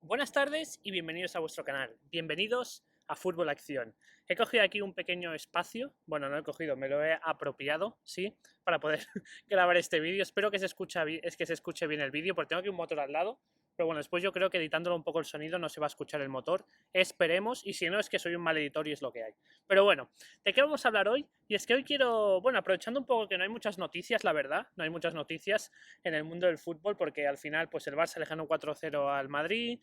Buenas tardes y bienvenidos a vuestro canal. Bienvenidos a Fútbol Acción. He cogido aquí un pequeño espacio, bueno, no he cogido, me lo he apropiado, sí, para poder grabar este vídeo. Espero que se escuche bien el vídeo, porque tengo aquí un motor al lado, pero bueno, después yo creo que editándolo un poco el sonido no se va a escuchar el motor. Esperemos, y si no es que soy un mal editor y es lo que hay. Pero bueno, ¿de qué vamos a hablar hoy? Y es que hoy quiero, bueno, aprovechando un poco que no hay muchas noticias, la verdad, no hay muchas noticias en el mundo del fútbol, porque al final pues el Barça le ganó 4-0 al Madrid,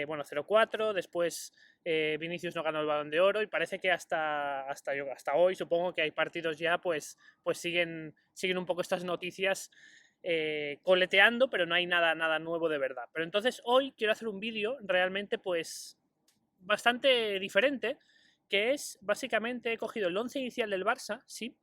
bueno, 0-4, después Vinicius no ganó el Balón de Oro y parece que hasta hoy, supongo que hay partidos ya, pues siguen un poco estas noticias coleteando, pero no hay nada nuevo de verdad. Pero entonces hoy quiero hacer un vídeo realmente pues bastante diferente, que es básicamente he cogido el 11 inicial del Barça, sí,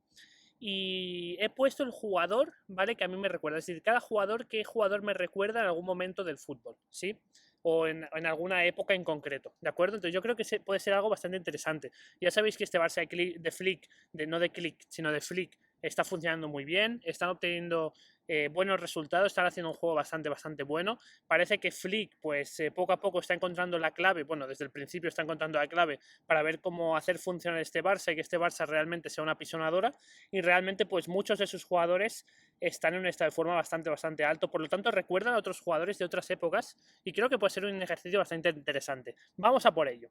y he puesto el jugador, ¿vale? Que a mí me recuerda. Es decir, cada jugador, qué jugador me recuerda en algún momento del fútbol, ¿sí? O en alguna época en concreto, ¿de acuerdo? Entonces yo creo que puede ser algo bastante interesante. Ya sabéis que este Barça de Flick, no de Click, sino de Flick, está funcionando muy bien, están obteniendo buenos resultados, están haciendo un juego bastante bueno. Parece que Flick, pues poco a poco está encontrando la clave, bueno, desde el principio está encontrando la clave para ver cómo hacer funcionar este Barça y que este Barça realmente sea una apisonadora, y realmente pues muchos de sus jugadores están en un estado de forma bastante alto, por lo tanto recuerdan a otros jugadores de otras épocas y creo que puede ser un ejercicio bastante interesante. Vamos a por ello.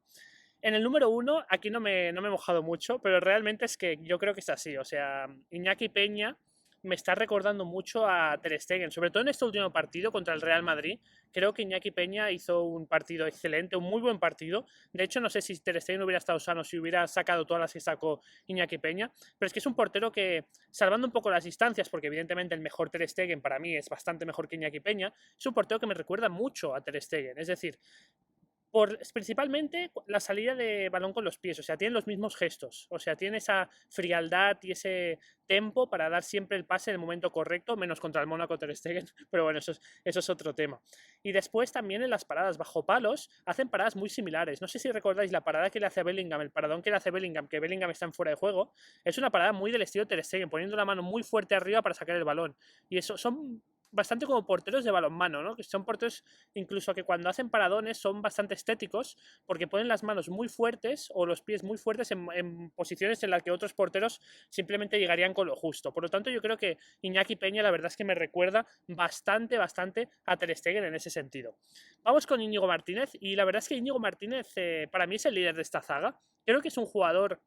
En el número 1, aquí no me he mojado mucho, pero realmente es que yo creo que es así. O sea, Iñaki Peña me está recordando mucho a Ter Stegen, sobre todo en este último partido contra el Real Madrid. Creo que Iñaki Peña hizo un partido excelente, un muy buen partido. De hecho, no sé si Ter Stegen hubiera estado sano, si hubiera sacado todas las que sacó Iñaki Peña, pero es que es un portero que, salvando un poco las distancias, porque evidentemente el mejor Ter Stegen para mí es bastante mejor que Iñaki Peña, es un portero que me recuerda mucho a Ter Stegen. Es decir, principalmente la salida de balón con los pies, o sea, tiene los mismos gestos, o sea, tiene esa frialdad y ese tempo para dar siempre el pase en el momento correcto, menos contra el Mónaco Ter Stegen, pero bueno, eso es otro tema. Y después también en las paradas bajo palos hacen paradas muy similares. No sé si recordáis la parada que le hace a Bellingham, el paradón que le hace a Bellingham, que Bellingham está en fuera de juego, es una parada muy del estilo Ter Stegen, poniendo la mano muy fuerte arriba para sacar el balón. Y eso son bastante como porteros de balonmano, ¿no? Que son porteros incluso que cuando hacen paradones son bastante estéticos porque ponen las manos muy fuertes o los pies muy fuertes en posiciones en las que otros porteros simplemente llegarían con lo justo. Por lo tanto, yo creo que Iñaki Peña la verdad es que me recuerda bastante a Ter Stegen en ese sentido. Vamos con Íñigo Martínez y la verdad es que Íñigo Martínez para mí es el líder de esta zaga. Creo que es un jugador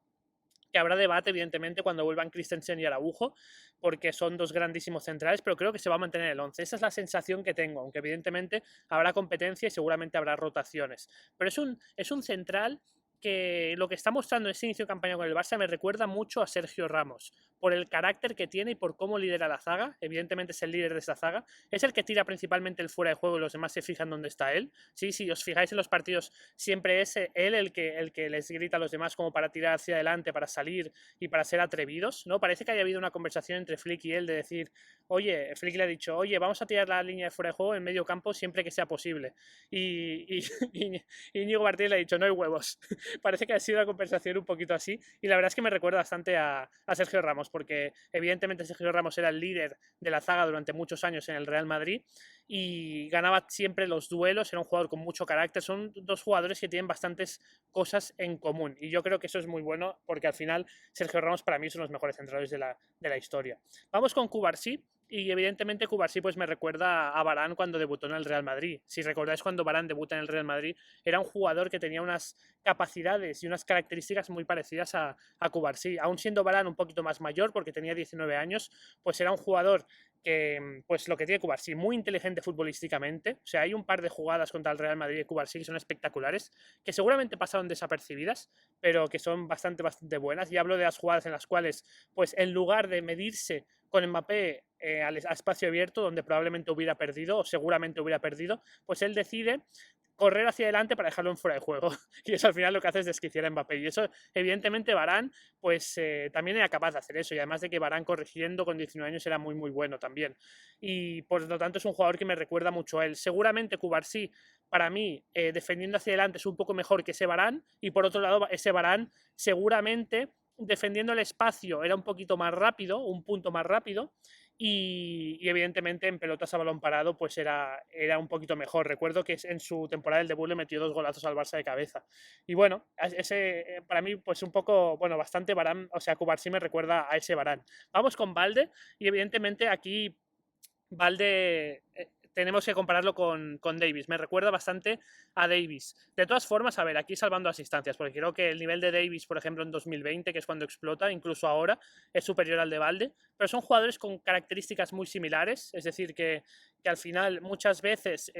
que habrá debate, evidentemente, cuando vuelvan Christensen y Araujo, porque son dos grandísimos centrales, pero creo que se va a mantener el 11. Esa es la sensación que tengo, aunque evidentemente habrá competencia y seguramente habrá rotaciones. Pero es un central que lo que está mostrando en ese inicio de campaña con el Barça me recuerda mucho a Sergio Ramos, por el carácter que tiene y por cómo lidera la zaga. Evidentemente es el líder de esa zaga, es el que tira principalmente el fuera de juego y los demás se fijan dónde está él. Sí, si os fijáis en los partidos, siempre es él el que les grita a los demás como para tirar hacia adelante, para salir y para ser atrevidos, ¿no? Parece que haya habido una conversación entre Flick y él de decir, oye, Flick le ha dicho, oye, vamos a tirar la línea de fuera de juego en medio campo siempre que sea posible. Y Íñigo Martínez le ha dicho, no hay huevos. Parece que ha sido una conversación un poquito así y la verdad es que me recuerda bastante a Sergio Ramos, porque evidentemente Sergio Ramos era el líder de la zaga durante muchos años en el Real Madrid y ganaba siempre los duelos, era un jugador con mucho carácter. Son dos jugadores que tienen bastantes cosas en común y yo creo que eso es muy bueno porque al final Sergio Ramos para mí son los mejores centrales de la historia. Vamos con Cubarsí. Y evidentemente Cubarsí pues me recuerda a Varane cuando debutó en el Real Madrid. Si recordáis, cuando Varane debuta en el Real Madrid, era un jugador que tenía unas capacidades y unas características muy parecidas a Cubarsí. Aún siendo Varane un poquito más mayor, porque tenía 19 años, pues era un jugador que, pues lo que tiene Cubarsí, muy inteligente futbolísticamente. O sea, hay un par de jugadas contra el Real Madrid de Cubarsí que son espectaculares, que seguramente pasaron desapercibidas, pero que son bastante buenas. Y hablo de las jugadas en las cuales, pues en lugar de medirse con Mbappé a espacio abierto, donde probablemente hubiera perdido o seguramente hubiera perdido, pues él decide correr hacia adelante para dejarlo en fuera de juego. Y eso al final lo que hace es desquiciar a Mbappé. Y eso, evidentemente, Varane pues también era capaz de hacer eso. Y además de que Varane corrigiendo con 19 años era muy bueno también. Y por lo tanto es un jugador que me recuerda mucho a él. Seguramente Cubarsí, para mí, defendiendo hacia adelante es un poco mejor que ese Varane. Y por otro lado, ese Varane seguramente defendiendo el espacio era un poquito más rápido, un punto más rápido, y evidentemente en pelotas a balón parado pues era un poquito mejor. Recuerdo que en su temporada del debut le metió 2 golazos al Barça de cabeza. Y bueno, ese para mí pues un poco, bueno, bastante Varane, o sea, Cubarsí me recuerda a ese Varane. Vamos con Valde y evidentemente aquí Valde tenemos que compararlo con Davis. Me recuerda bastante a Davis. De todas formas, a ver, aquí salvando las instancias, porque creo que el nivel de Davis, por ejemplo, en 2020, que es cuando explota, incluso ahora, es superior al de Valde, pero son jugadores con características muy similares, es decir, que al final muchas veces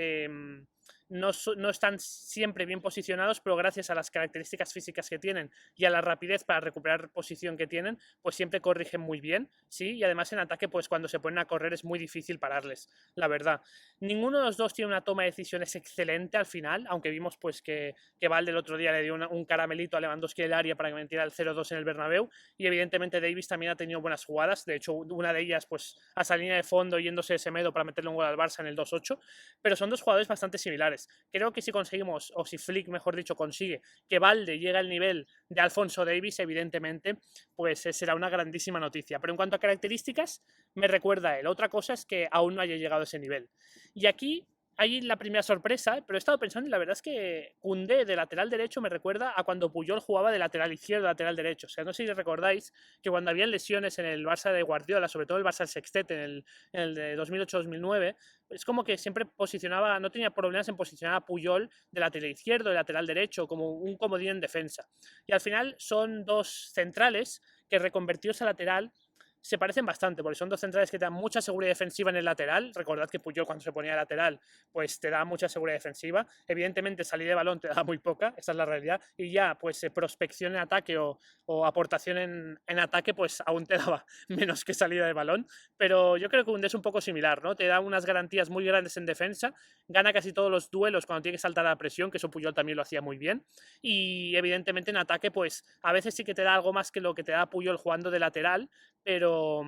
no están siempre bien posicionados, pero gracias a las características físicas que tienen y a la rapidez para recuperar posición que tienen, pues siempre corrigen muy bien, ¿sí? Y además en ataque, pues cuando se ponen a correr es muy difícil pararles, la verdad. Ninguno de los dos tiene una toma de decisiones excelente al final, aunque vimos pues que Valde el otro día le dio un caramelito a Lewandowski del área para que metiera el 0-2 en el Bernabéu, y evidentemente Davis también ha tenido buenas jugadas, de hecho una de ellas pues a esa línea de fondo yéndose de Semedo para meterle un gol al Barça en el 2-8, pero son dos jugadores bastante similares. Creo que si conseguimos, o si Flick mejor dicho consigue, que Valde llegue al nivel de Alphonso Davies, evidentemente, pues será una grandísima noticia. Pero en cuanto a características, me recuerda a él. Otra cosa es que aún no haya llegado a ese nivel. Y aquí hay la primera sorpresa, pero he estado pensando y la verdad es que Koundé de lateral derecho me recuerda a cuando Puyol jugaba de lateral izquierdo, lateral derecho. O sea, no sé si recordáis que cuando había lesiones en el Barça de Guardiola, sobre todo el Barça del Sextete en el de 2008-2009, es como que siempre posicionaba, no tenía problemas en posicionar a Puyol de lateral izquierdo, de lateral derecho, como un comodín en defensa. Y al final son dos centrales que reconvertidos a lateral se parecen bastante, porque son dos centrales que te dan mucha seguridad defensiva en el lateral. Recordad que Puyol cuando se ponía de lateral, pues te da mucha seguridad defensiva. Evidentemente salida de balón te da muy poca, esa es la realidad. Y ya, pues prospección en ataque o aportación en ataque, pues aún te daba menos que salida de balón. Pero yo creo que Koundé es un poco similar, ¿no? Te da unas garantías muy grandes en defensa, gana casi todos los duelos cuando tiene que saltar a la presión, que eso Puyol también lo hacía muy bien. Y evidentemente en ataque, pues a veces sí que te da algo más que lo que te da Puyol jugando de lateral, pero,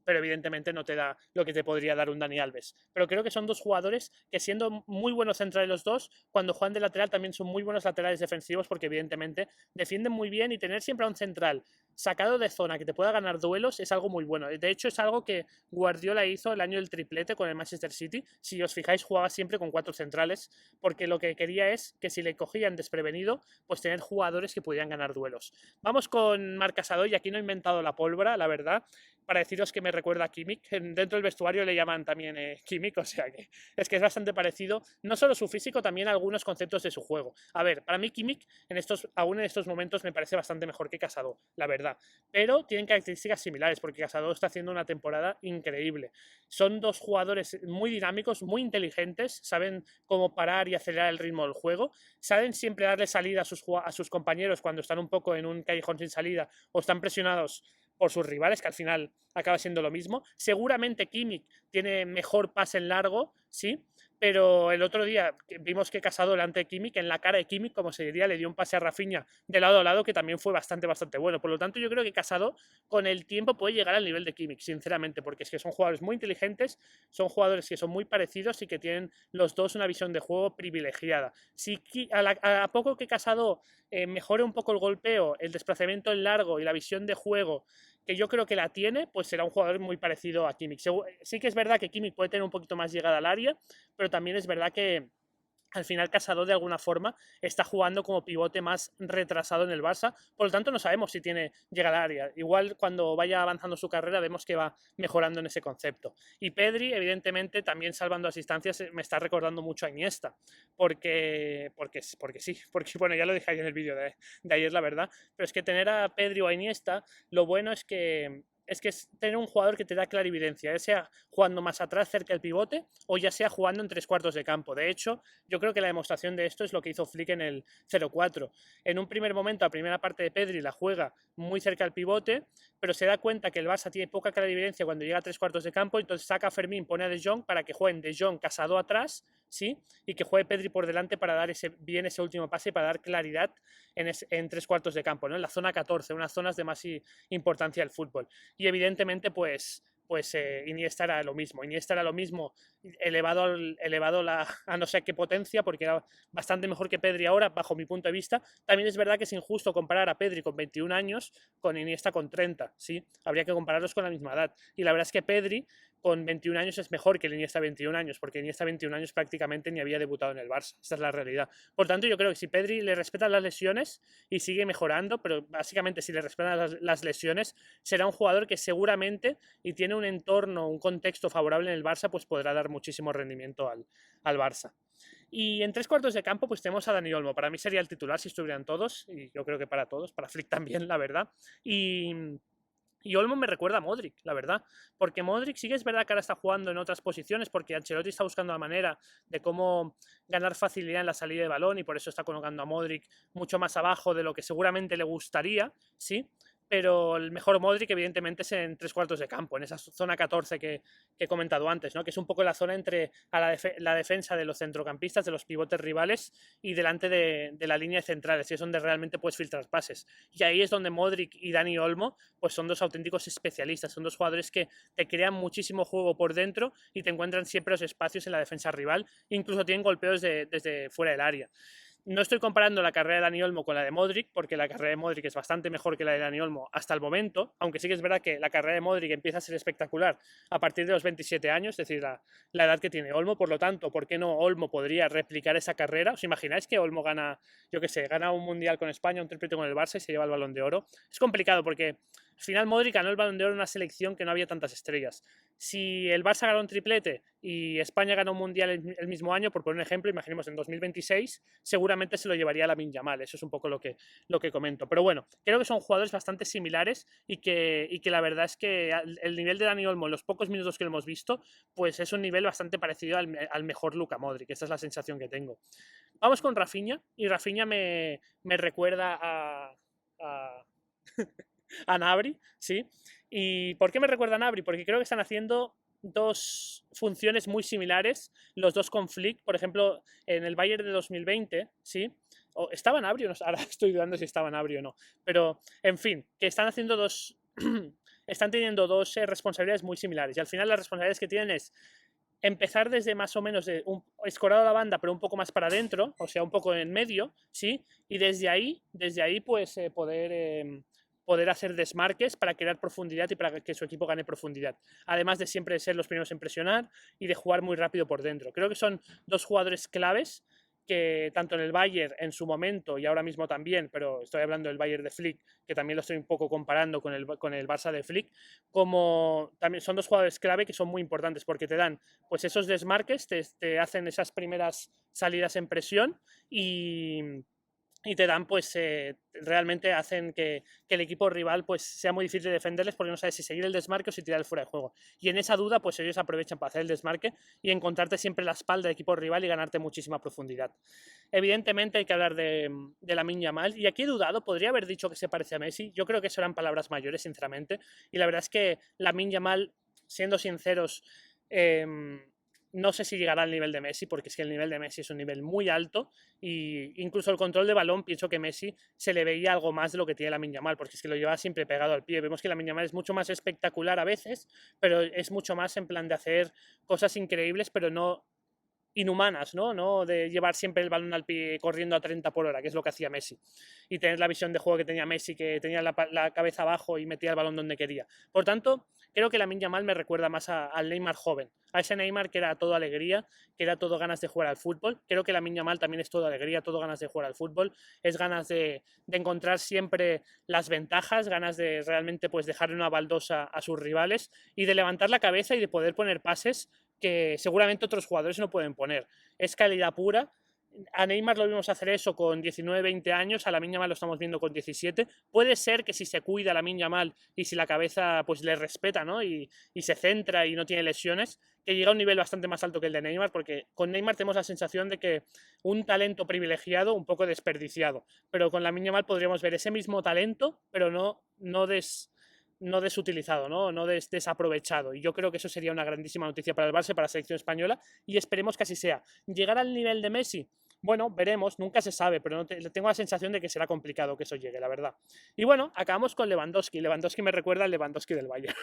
pero evidentemente no te da lo que te podría dar un Dani Alves. Pero creo que son dos jugadores que siendo muy buenos centrales los dos, cuando juegan de lateral también son muy buenos laterales defensivos porque evidentemente defienden muy bien y tener siempre a un central sacado de zona que te pueda ganar duelos es algo muy bueno. De hecho es algo que Guardiola hizo el año del triplete con el Manchester City. Si os fijáis jugaba siempre con 4 centrales porque lo que quería es que si le cogían desprevenido pues tener jugadores que pudieran ganar duelos. Vamos con Marc Casado y aquí no he inventado la pólvora, la verdad, para deciros que me recuerda a Kimmich. Dentro del vestuario le llaman también Kimmich, o sea que es bastante parecido, no solo su físico, también algunos conceptos de su juego. A ver, para mí Kimmich aún en estos momentos me parece bastante mejor que Casado, la verdad, pero tienen características similares porque Casado está haciendo una temporada increíble. Son dos jugadores muy dinámicos, muy inteligentes, saben cómo parar y acelerar el ritmo del juego, saben siempre darle salida a sus compañeros cuando están un poco en un callejón sin salida o están presionados por sus rivales, que al final acaba siendo lo mismo. Seguramente Kimmich tiene mejor pase en largo, sí, pero el otro día vimos que Casado delante de Kimmich, en la cara de Kimmich, como se diría, le dio un pase a Rafinha de lado a lado que también fue bastante bueno. Por lo tanto, yo creo que Casado con el tiempo puede llegar al nivel de Kimmich, sinceramente, porque es que son jugadores muy inteligentes, son jugadores que son muy parecidos y que tienen los dos una visión de juego privilegiada. Si a poco que Casado mejore un poco el golpeo, el desplazamiento en largo y la visión de juego que yo creo que la tiene, pues será un jugador muy parecido a Kimmich. Sí que es verdad que Kimmich puede tener un poquito más llegada al área, pero también es verdad que al final Casado de alguna forma está jugando como pivote más retrasado en el Barça, por lo tanto no sabemos si tiene llegada al área. Igual cuando vaya avanzando su carrera vemos que va mejorando en ese concepto. Y Pedri, evidentemente, también salvando las distancias, me está recordando mucho a Iniesta, porque sí, porque bueno, ya lo dije ahí en el vídeo de ayer, la verdad, pero es que tener a Pedri o a Iniesta, lo bueno es tener un jugador que te da clarividencia, ya sea jugando más atrás cerca del pivote o ya sea jugando en 3/4 de campo. De hecho, yo creo que la demostración de esto es lo que hizo Flick en el 0-4. En un primer momento, la primera parte de Pedri la juega muy cerca del pivote, pero se da cuenta que el Barça tiene poca clarividencia cuando llega a 3/4 de campo, entonces saca a Fermín, pone a De Jong para que jueguen De Jong, Casado atrás, ¿sí? Y que juegue Pedri por delante para dar bien ese último pase, para dar claridad en 3/4 de campo, ¿no? En la zona 14, unas zonas de más importancia del fútbol. Y evidentemente, pues Iniesta era lo mismo. Iniesta era lo mismo elevado a no sé qué potencia, porque era bastante mejor que Pedri ahora, bajo mi punto de vista. También es verdad que es injusto comparar a Pedri con 21 años con Iniesta con 30, ¿sí? Habría que compararlos con la misma edad. Y la verdad es que Pedri con 21 años es mejor que el Iniesta 21 años, porque Iniesta 21 años prácticamente ni había debutado en el Barça. Esta es la realidad. Por tanto, yo creo que si Pedri le respeta las lesiones y sigue mejorando, pero básicamente si le respetan las lesiones, será un jugador que seguramente, y tiene un entorno, un contexto favorable en el Barça, pues podrá dar muchísimo rendimiento al Barça. Y en 3 cuartos de campo, pues tenemos a Dani Olmo. Para mí sería el titular si estuvieran todos, y yo creo que para todos, para Flick también, la verdad. Y Olmo me recuerda a Modric, la verdad, porque Modric sí que es verdad que ahora está jugando en otras posiciones, porque Ancelotti está buscando la manera de cómo ganar facilidad en la salida de balón y por eso está colocando a Modric mucho más abajo de lo que seguramente le gustaría, ¿sí? Pero el mejor Modric evidentemente es en 3 cuartos de campo, en esa zona 14 que he comentado antes, ¿no? Que es un poco la zona entre la defensa de los centrocampistas, de los pivotes rivales y delante de la línea de centrales, y es donde realmente puedes filtrar pases. Y ahí es donde Modric y Dani Olmo pues son dos auténticos especialistas, son dos jugadores que te crean muchísimo juego por dentro y te encuentran siempre los espacios en la defensa rival, incluso tienen golpeos desde fuera del área. No estoy comparando la carrera de Dani Olmo con la de Modric, porque la carrera de Modric es bastante mejor que la de Dani Olmo hasta el momento, aunque sí que es verdad que la carrera de Modric empieza a ser espectacular a partir de los 27 años, es decir, la edad que tiene Olmo. Por lo tanto, ¿por qué no Olmo podría replicar esa carrera? ¿Os imagináis que Olmo gana, yo qué sé, gana un Mundial con España, un triplete con el Barça y se lleva el Balón de Oro? Es complicado porque al final Modric ganó el Balón de Oro en una selección que no había tantas estrellas. Si el Barça ganó un triplete y España ganó un Mundial el mismo año, por poner un ejemplo, imaginemos en 2026, seguramente se lo llevaría Lamine Yamal. Eso es un poco lo que comento. Pero bueno, creo que son jugadores bastante similares y que la verdad es que el nivel de Dani Olmo en los pocos minutos que lo hemos visto, pues es un nivel bastante parecido al mejor Luka Modric. Esta es la sensación que tengo. Vamos con Rafinha, y Rafinha me recuerda a a Gnabry, ¿sí? ¿Y por qué me recuerda a Gnabry? Porque creo que están haciendo dos funciones muy similares, los dos con Flick. Por ejemplo, en el Bayern de 2020, ¿sí? O ¿estaba Gnabry o no? Ahora estoy dudando si estaba Gnabry o no. Pero, en fin, que están haciendo están teniendo dos responsabilidades muy similares. Y al final las responsabilidades que tienen es empezar desde más o menos escorado a la banda, pero un poco más para adentro, o sea, un poco en medio, ¿sí? Y desde ahí pues poder hacer desmarques para crear profundidad y para que su equipo gane profundidad. Además de siempre ser los primeros en presionar y de jugar muy rápido por dentro. Creo que son dos jugadores claves que tanto en el Bayern en su momento y ahora mismo también, pero estoy hablando del Bayern de Flick, que también lo estoy un poco comparando con el Barça de Flick, como también son dos jugadores clave que son muy importantes porque te dan pues esos desmarques, te hacen esas primeras salidas en presión y te dan pues realmente hacen que el equipo rival pues sea muy difícil de defenderles porque no sabes si seguir el desmarque o si tirar el fuera de juego, y en esa duda pues ellos aprovechan para hacer el desmarque y encontrarte siempre la espalda del equipo rival y ganarte muchísima profundidad. Evidentemente hay que hablar de Lamine Yamal, y aquí he dudado, podría haber dicho que se parece a Messi. Yo creo que eso eran palabras mayores, sinceramente, y la verdad es que Lamine Yamal, siendo sinceros, no sé si llegará al nivel de Messi, porque es que el nivel de Messi es un nivel muy alto, y incluso el control de balón, pienso que Messi se le veía algo más de lo que tiene Lamine Yamal, porque es que lo lleva siempre pegado al pie. Vemos que Lamine Yamal es mucho más espectacular a veces, pero es mucho más en plan de hacer cosas increíbles, pero no inhumanas, ¿no? De llevar siempre el balón al pie corriendo a 30 por hora, que es lo que hacía Messi, y tener la visión de juego que tenía Messi, que tenía la cabeza abajo y metía el balón donde quería. Por tanto, creo que Lamine Yamal me recuerda más al Neymar joven, a ese Neymar que era todo alegría, que era todo ganas de jugar al fútbol. Creo que Lamine Yamal también es todo alegría, todo ganas de jugar al fútbol, es ganas de encontrar siempre las ventajas, ganas de realmente pues dejar una baldosa a sus rivales y de levantar la cabeza y de poder poner pases que seguramente otros jugadores no pueden poner. Es calidad pura. A Neymar lo vimos hacer eso con 19, 20 años, a Lamine Yamal lo estamos viendo con 17. Puede ser que si se cuida Lamine Yamal y si la cabeza pues le respeta, ¿no? y se centra y no tiene lesiones, que llega a un nivel bastante más alto que el de Neymar, porque con Neymar tenemos la sensación de que un talento privilegiado, un poco desperdiciado, pero con Lamine Yamal podríamos ver ese mismo talento, pero no desutilizado, no desaprovechado. Y yo creo que eso sería una grandísima noticia para el Barça, para la selección española, y esperemos que así sea. ¿Llegar al nivel de Messi? Bueno, veremos, nunca se sabe, pero tengo la sensación de que será complicado que eso llegue, la verdad. Y bueno, acabamos con Lewandowski. Lewandowski me recuerda al Lewandowski del Bayern.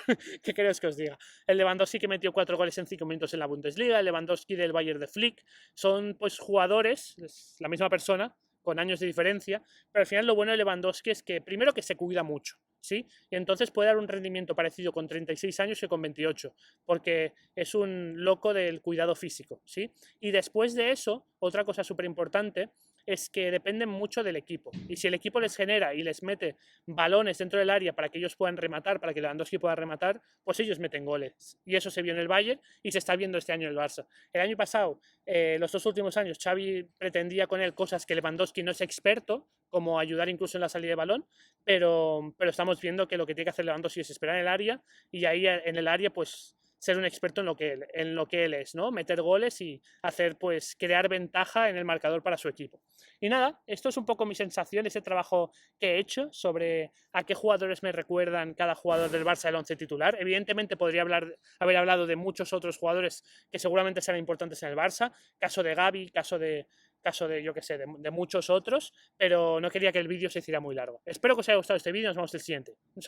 ¿Qué queréis que os diga? El Lewandowski que metió 4 goles en 5 minutos en la Bundesliga, el Lewandowski del Bayern de Flick, son pues jugadores, es la misma persona, con años de diferencia, pero al final lo bueno de Lewandowski es que primero que se cuida mucho, ¿sí? Y entonces puede dar un rendimiento parecido con 36 años que con 28, porque es un loco del cuidado físico, ¿sí? Y después de eso, otra cosa súper importante es que dependen mucho del equipo. Y si el equipo les genera y les mete balones dentro del área para que ellos puedan rematar, para que Lewandowski pueda rematar, pues ellos meten goles. Y eso se vio en el Bayern y se está viendo este año en el Barça. El año pasado, los 2 últimos años, Xavi pretendía con él cosas que Lewandowski no es experto, como ayudar incluso en la salida de balón, pero estamos viendo que lo que tiene que hacer Lewandowski es esperar en el área y ahí en el área pues ser un experto en lo que él es, ¿no? Meter goles y hacer, pues, crear ventaja en el marcador para su equipo. Y nada, esto es un poco mi sensación, ese trabajo que he hecho sobre a qué jugadores me recuerdan cada jugador del Barça del once titular. Evidentemente podría haber hablado de muchos otros jugadores que seguramente serán importantes en el Barça, caso de Gavi, caso de yo que sé, de muchos otros, pero no quería que el vídeo se hiciera muy largo. Espero que os haya gustado este vídeo, nos vemos en el siguiente.